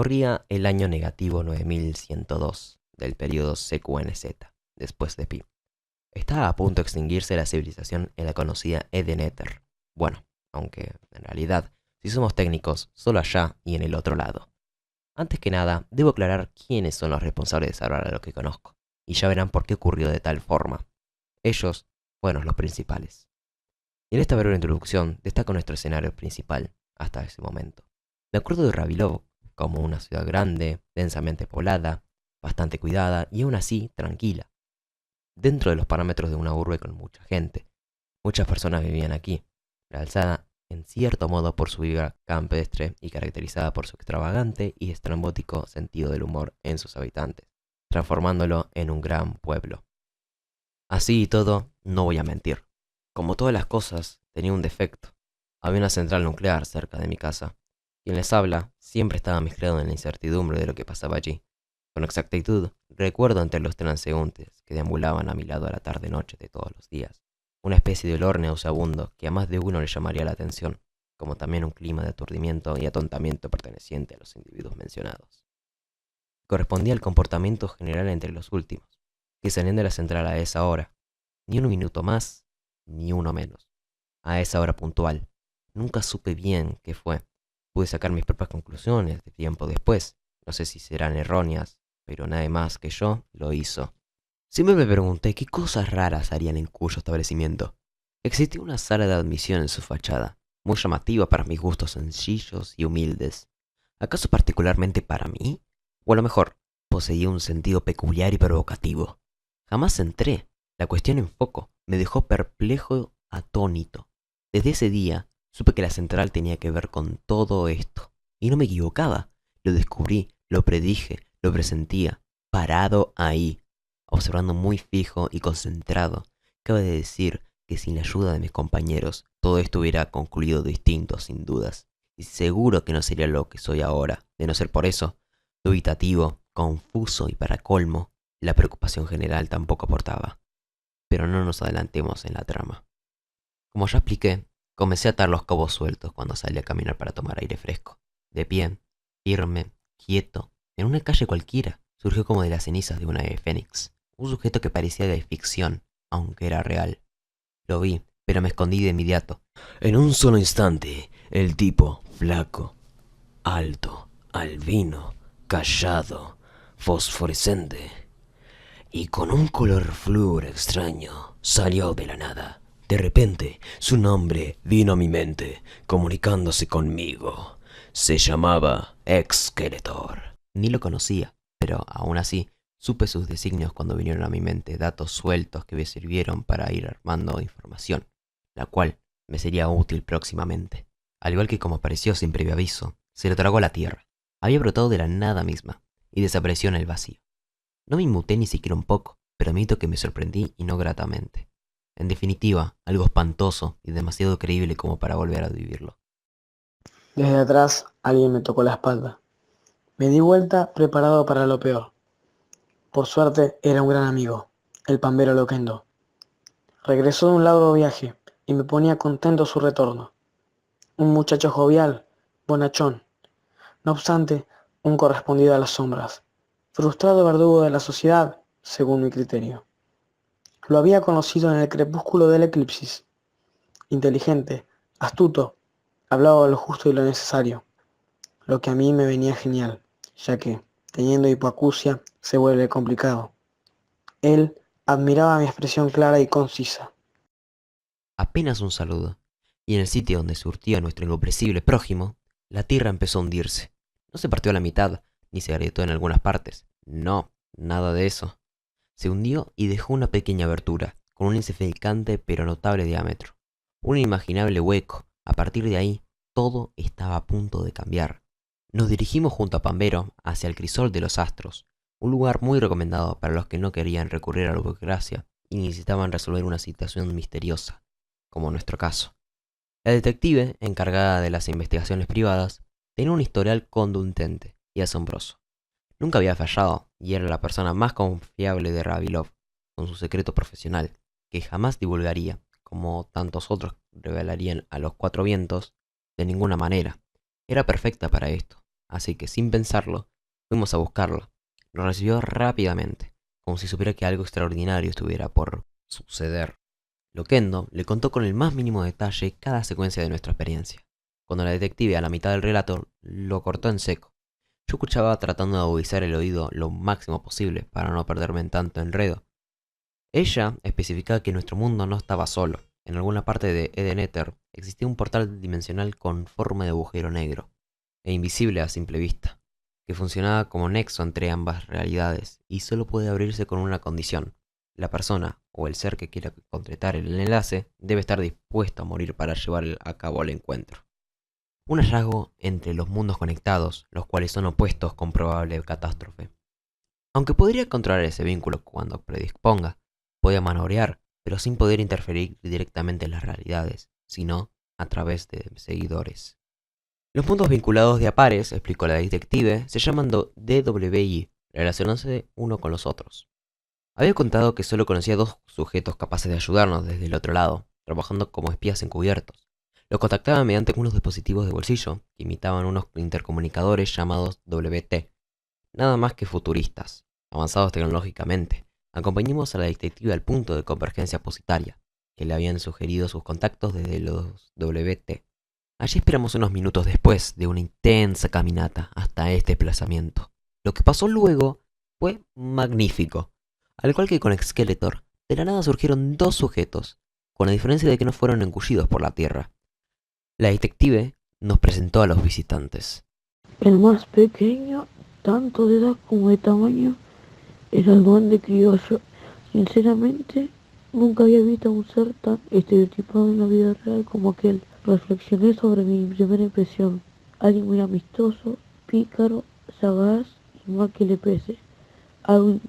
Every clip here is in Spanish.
Corría el año negativo 9102 del periodo CQNZ, después de Pi. Estaba a punto de extinguirse la civilización en la conocida Edeneter. Bueno, aunque en realidad, si somos técnicos, solo allá y en el otro lado. Antes que nada, debo aclarar quiénes son los responsables de salvar a lo que conozco, y ya verán por qué ocurrió de tal forma. Ellos fueron los principales. Y en esta breve introducción destaco nuestro escenario principal hasta ese momento. Me acuerdo de Ravilov como una ciudad grande, densamente poblada, bastante cuidada y aún así tranquila, dentro de los parámetros de una urbe con mucha gente. Muchas personas vivían aquí, realzada en cierto modo por su vida campestre y caracterizada por su extravagante y estrambótico sentido del humor en sus habitantes, transformándolo en un gran pueblo. Así y todo, no voy a mentir. Como todas las cosas, tenía un defecto. Había una central nuclear cerca de mi casa. Quien les habla siempre estaba mezclado en la incertidumbre de lo que pasaba allí. Con exactitud, recuerdo entre los transeúntes que deambulaban a mi lado a la tarde-noche de todos los días, una especie de olor nauseabundo que a más de uno le llamaría la atención, como también un clima de aturdimiento y atontamiento perteneciente a los individuos mencionados. Correspondía al comportamiento general entre los últimos, que salían de la central a esa hora, ni un minuto más, ni uno menos, a esa hora puntual. Nunca supe bien qué fue. Pude sacar mis propias conclusiones de tiempo después, no sé si serán erróneas, pero nadie más que yo lo hizo. Siempre me pregunté qué cosas raras harían en cuyo establecimiento. Existía una sala de admisión en su fachada, muy llamativa para mis gustos sencillos y humildes. ¿Acaso particularmente para mí? O a lo mejor, poseía un sentido peculiar y provocativo. Jamás entré. La cuestión en foco me dejó perplejo, atónito. Desde ese día, supe que la central tenía que ver con todo esto. Y no me equivocaba. Lo descubrí, lo predije, lo presentía, parado ahí, observando muy fijo y concentrado. Cabe de decir que sin la ayuda de mis compañeros, todo esto hubiera concluido distinto, sin dudas. Y seguro que no sería lo que soy ahora, de no ser por eso, dubitativo, confuso y para colmo, la preocupación general tampoco aportaba. Pero no nos adelantemos en la trama. Como ya expliqué, comencé a atar los cabos sueltos cuando salí a caminar para tomar aire fresco. De pie, firme, quieto, en una calle cualquiera, surgió como de las cenizas de una ave fénix. Un sujeto que parecía de ficción, aunque era real. Lo vi, pero me escondí de inmediato. En un solo instante, el tipo, flaco, alto, albino, callado, fosforescente y con un color flúor extraño, salió de la nada. De repente, su nombre vino a mi mente, comunicándose conmigo. Se llamaba Excaletor. Ni lo conocía, pero aún así, supe sus designios cuando vinieron a mi mente datos sueltos que me sirvieron para ir armando información, la cual me sería útil próximamente. Al igual que como apareció sin previo aviso, se lo tragó la tierra. Había brotado de la nada misma y desapareció en el vacío. No me inmuté ni siquiera un poco, pero admito que me sorprendí y no gratamente. En definitiva, algo espantoso y demasiado creíble como para volver a vivirlo. Desde atrás alguien me tocó la espalda. Me di vuelta preparado para lo peor. Por suerte era un gran amigo, el Pambero Loquendo. Regresó de un largo viaje y me ponía contento su retorno. Un muchacho jovial, bonachón. No obstante, un correspondido a las sombras. Frustrado verdugo de la sociedad, según mi criterio. Lo había conocido en el crepúsculo del eclipsis. Inteligente, astuto, hablaba lo justo y lo necesario, lo que a mí me venía genial, ya que, teniendo hipoacusia, se vuelve complicado. Él admiraba mi expresión clara y concisa. Apenas un saludo, y en el sitio donde surtía nuestro incomprensible prójimo, la tierra empezó a hundirse. No se partió a la mitad, ni se agrietó en algunas partes. No, nada de eso. Se hundió y dejó una pequeña abertura, con un insignificante pero notable diámetro. Un inimaginable hueco. A partir de ahí, todo estaba a punto de cambiar. Nos dirigimos junto a Pambero hacia el crisol de los astros, un lugar muy recomendado para los que no querían recurrir a la burocracia y necesitaban resolver una situación misteriosa, como nuestro caso. La detective, encargada de las investigaciones privadas, tenía un historial contundente y asombroso. Nunca había fallado y era la persona más confiable de Ravilov, con su secreto profesional, que jamás divulgaría, como tantos otros revelarían a los cuatro vientos, de ninguna manera. Era perfecta para esto, así que sin pensarlo, fuimos a buscarla. Lo recibió rápidamente, como si supiera que algo extraordinario estuviera por suceder. Loquendo le contó con el más mínimo detalle cada secuencia de nuestra experiencia. Cuando la detective a la mitad del relato lo cortó en seco, yo escuchaba tratando de agudizar el oído lo máximo posible para no perderme en tanto enredo. Ella especificaba que nuestro mundo no estaba solo. En alguna parte de Edeneter existía un portal dimensional con forma de agujero negro, e invisible a simple vista, que funcionaba como nexo entre ambas realidades y solo puede abrirse con una condición. La persona o el ser que quiera concretar el enlace debe estar dispuesto a morir para llevar a cabo el encuentro. Un hallazgo entre los mundos conectados, los cuales son opuestos con probable catástrofe. Aunque podría controlar ese vínculo cuando predisponga, podía manobrear, pero sin poder interferir directamente en las realidades, sino a través de seguidores. Los puntos vinculados de a pares, explicó la detective, se llaman DWI, relacionándose uno con los otros. Había contado que solo conocía dos sujetos capaces de ayudarnos desde el otro lado, trabajando como espías encubiertos. Los contactaban mediante unos dispositivos de bolsillo que imitaban unos intercomunicadores llamados WT, nada más que futuristas, avanzados tecnológicamente. Acompañamos a la detective al punto de convergencia positaria, que le habían sugerido sus contactos desde los WT. Allí esperamos unos minutos después de una intensa caminata hasta este desplazamiento. Lo que pasó luego fue magnífico. Al igual que con Skeletor, de la nada surgieron dos sujetos, con la diferencia de que no fueron engullidos por la tierra. La detective nos presentó a los visitantes. El más pequeño, tanto de edad como de tamaño, era el duende criollo. Sinceramente, nunca había visto a un ser tan estereotipado en la vida real como aquel. Reflexioné sobre mi primera impresión. Alguien muy amistoso, pícaro, sagaz y mal que le pese. Algo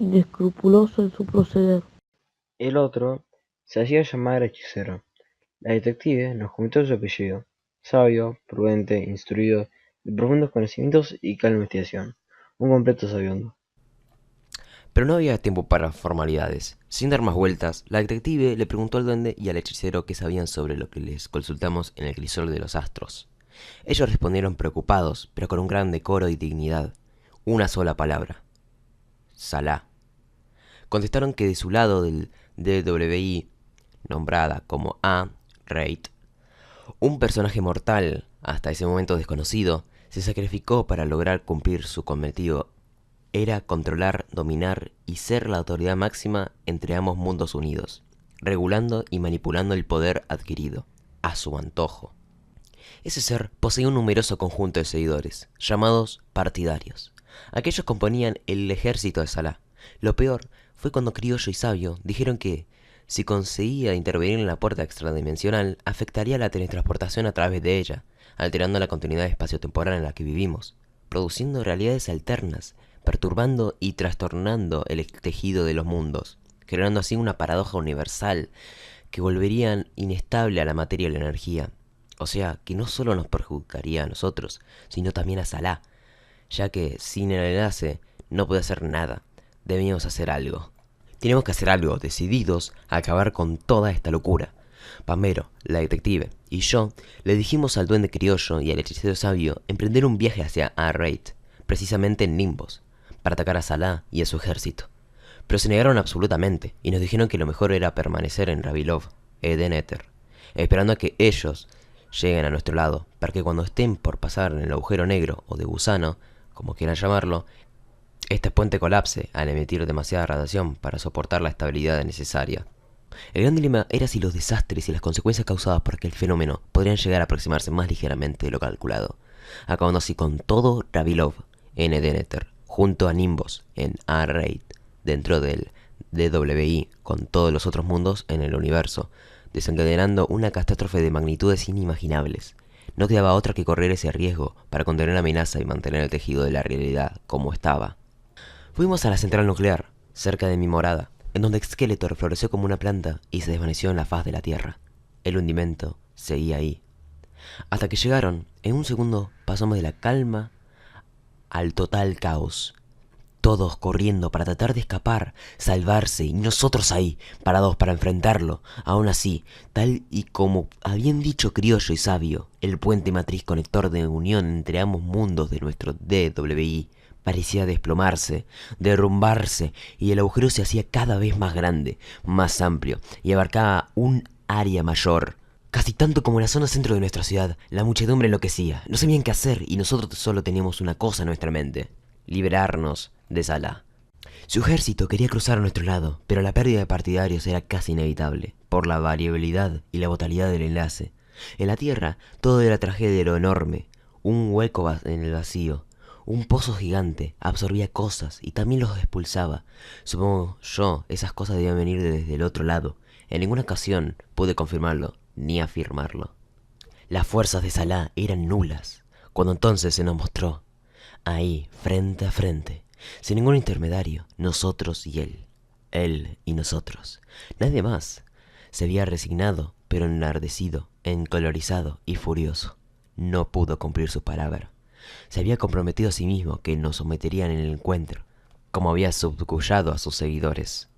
inescrupuloso en su proceder. El otro se hacía llamar hechicero. La detective nos comentó su apellido: sabio, prudente, instruido, de profundos conocimientos y calma investigación. Un completo sabiondo. Pero no había tiempo para formalidades. Sin dar más vueltas, la detective le preguntó al duende y al hechicero qué sabían sobre lo que les consultamos en el crisol de los astros. Ellos respondieron preocupados, pero con un gran decoro y dignidad. Una sola palabra: Salah. Contestaron que de su lado del DWI, nombrada como A-Rate, un personaje mortal, hasta ese momento desconocido, se sacrificó para lograr cumplir su cometido. Era controlar, dominar y ser la autoridad máxima entre ambos mundos unidos, regulando y manipulando el poder adquirido, a su antojo. Ese ser poseía un numeroso conjunto de seguidores, llamados partidarios. Aquellos componían el ejército de Salah. Lo peor fue cuando Criollo y Sabio dijeron que, si conseguía intervenir en la puerta extradimensional, afectaría la teletransportación a través de ella, alterando la continuidad espacio-temporal en la que vivimos, produciendo realidades alternas, perturbando y trastornando el tejido de los mundos, creando así una paradoja universal que volvería inestable a la materia y la energía. O sea, que no solo nos perjudicaría a nosotros, sino también a Salah, ya que sin el enlace no puede hacer nada. Debíamos hacer algo. Tenemos que hacer algo, decididos a acabar con toda esta locura. Pamero, la detective, y yo le dijimos al duende criollo y al hechicero sabio emprender un viaje hacia A-Rate, precisamente en Nimbos, para atacar a Salah y a su ejército. Pero se negaron absolutamente y nos dijeron que lo mejor era permanecer en Ravilov, Edeneter, esperando a que ellos lleguen a nuestro lado, para que cuando estén por pasar en el agujero negro o de gusano, como quieran llamarlo, este puente colapse al emitir demasiada radiación para soportar la estabilidad necesaria. El gran dilema era si los desastres y las consecuencias causadas por aquel fenómeno podrían llegar a aproximarse más ligeramente de lo calculado, acabando así con todo Ravilov en Edeneter, junto a Nimbos en A-Rate, dentro del DWI, con todos los otros mundos en el universo, desencadenando una catástrofe de magnitudes inimaginables. No quedaba otra que correr ese riesgo para contener la amenaza y mantener el tejido de la realidad como estaba. Fuimos a la central nuclear, cerca de mi morada, en donde Skeletor floreció como una planta y se desvaneció en la faz de la tierra. El hundimiento seguía ahí. Hasta que llegaron, en un segundo pasamos de la calma al total caos. todos corriendo para tratar de escapar, salvarse, y nosotros ahí, parados para enfrentarlo. Aún así, tal y como habían dicho Criollo y Sabio, el puente matriz conector de unión entre ambos mundos de nuestro DWI parecía desplomarse, derrumbarse, y el agujero se hacía cada vez más grande, más amplio, y abarcaba un área mayor. Casi tanto como la zona centro de nuestra ciudad. La muchedumbre enloquecía, no sabían qué hacer, y nosotros solo teníamos una cosa en nuestra mente: liberarnos de Salah. Su ejército quería cruzar a nuestro lado, pero la pérdida de partidarios era casi inevitable, por la variabilidad y la brutalidad del enlace. En la tierra, todo era tragedia de lo enorme, un hueco en el vacío. Un pozo gigante absorbía cosas y también los expulsaba. Supongo yo, esas cosas debían venir desde el otro lado. En ninguna ocasión pude confirmarlo, ni afirmarlo. Las fuerzas de Salah eran nulas, cuando entonces se nos mostró, ahí, frente a frente, sin ningún intermediario, nosotros y él y nosotros. Nadie más. Se había resignado, pero enardecido, encolorizado y furioso. No pudo cumplir su palabra. Se había comprometido a sí mismo que nos someterían en el encuentro, como había subjugado a sus seguidores.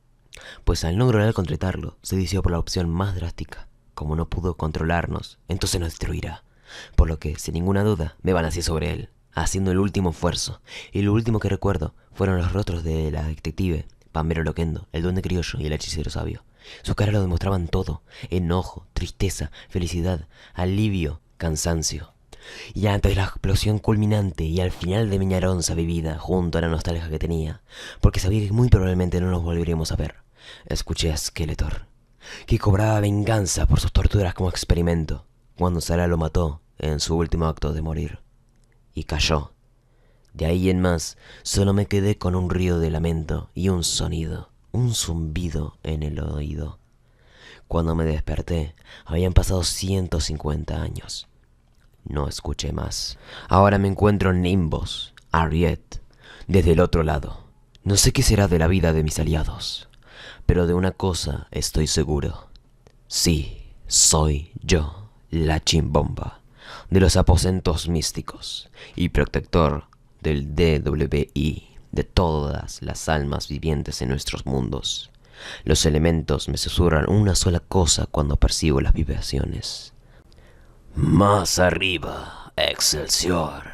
Pues al no lograr concretarlo, se decidió por la opción más drástica. Como no pudo controlarnos, entonces nos destruirá. Por lo que, sin ninguna duda, me balancé sobre él, haciendo el último esfuerzo. Y lo último que recuerdo fueron los rostros de la detective, Pambero Loquendo, el duende criollo y el hechicero sabio. Sus caras lo demostraban todo: enojo, tristeza, felicidad, alivio, cansancio. Y antes de la explosión culminante y al final de mi añoranza vivida junto a la nostalgia que tenía, porque sabía que muy probablemente no nos volveríamos a ver, escuché a Skeletor, que cobraba venganza por sus torturas como experimento, cuando Salah lo mató en su último acto de morir. Y cayó. De ahí en más, solo me quedé con un río de lamento y un sonido, un zumbido en el oído. Cuando me desperté, habían pasado 150 años. No escuché más. Ahora me encuentro en Nimbos, Ariet, desde el otro lado. No sé qué será de la vida de mis aliados, pero de una cosa estoy seguro. Sí, soy yo, la Chimbomba, de los aposentos místicos, y protector del DWI, de todas las almas vivientes en nuestros mundos. Los elementos me susurran una sola cosa cuando percibo las vibraciones. Más arriba, Excelsior.